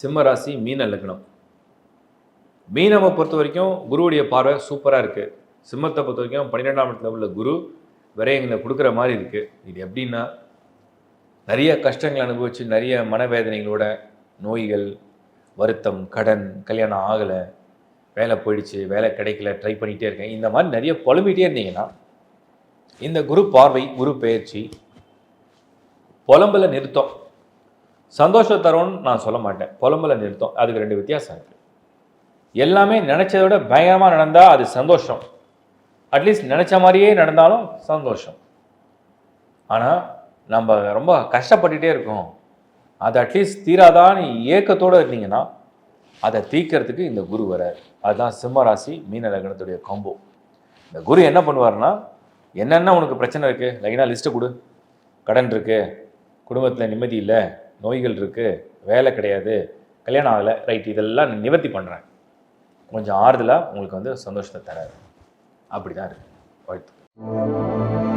சிம்ம ராசி மீன லக்னம். மீனவை பொறுத்த வரைக்கும் குருவுடைய பார்வை சூப்பராக இருக்குது. சிம்மத்தை பொறுத்த வரைக்கும் 12ஆம் இடத்துல உள்ள குரு விரயங்களை கொடுக்குற மாதிரி இருக்குது. இது எப்படின்னா, நிறைய கஷ்டங்கள் அனுபவித்து நிறைய மனவேதனைகளோட நோய்கள், வருத்தம், கடன், கல்யாணம் ஆகலை, வேலை போயிடுச்சு, வேலை கிடைக்கல, ட்ரை பண்ணிகிட்டே இருக்கேன், இந்த மாதிரி நிறைய புலம்பிகிட்டே இருந்தீங்கன்னா இந்த குரு பார்வை, குரு பெயர்ச்சி புலம்பலை நிறுத்தம். சந்தோஷம் தரும்னு நான் சொல்ல மாட்டேன், புலம்பலை நிறுத்தம். அதுக்கு 2 வித்தியாசம் இருக்குது. எல்லாமே நினச்சதை விட பயங்கரமாக நடந்தால் அது சந்தோஷம், அட்லீஸ்ட் நினச்ச மாதிரியே நடந்தாலும் சந்தோஷம். ஆனால் நம்ம ரொம்ப கஷ்டப்பட்டுகிட்டே இருக்கோம், அது அட்லீஸ்ட் தீராதான்னு ஏக்கத்தோடு இருந்தீங்கன்னா அதை தீர்க்கறதுக்கு இந்த குரு வரார். அதுதான் சிம்ம ராசி மீன லக்னத்துடைய காம்போ. இந்த குரு என்ன பண்ணுவார்னா, என்னென்ன உனக்கு பிரச்சனை இருக்குது லைனாக லிஸ்ட்டு கொடு. கடன் இருக்குது, குடும்பத்தில் நிம்மதி இல்லை, நோய்கள் இருக்குது, வேலை கிடையாது, கல்யாணம் ஆகலை, ரைட், இதெல்லாம் நிவர்த்தி பண்ணுறேன், கொஞ்சம் ஆறுதலாக உங்களுக்கு சந்தோஷத்தை தராது. அப்படி தான் இருக்குது வாழ்த்து.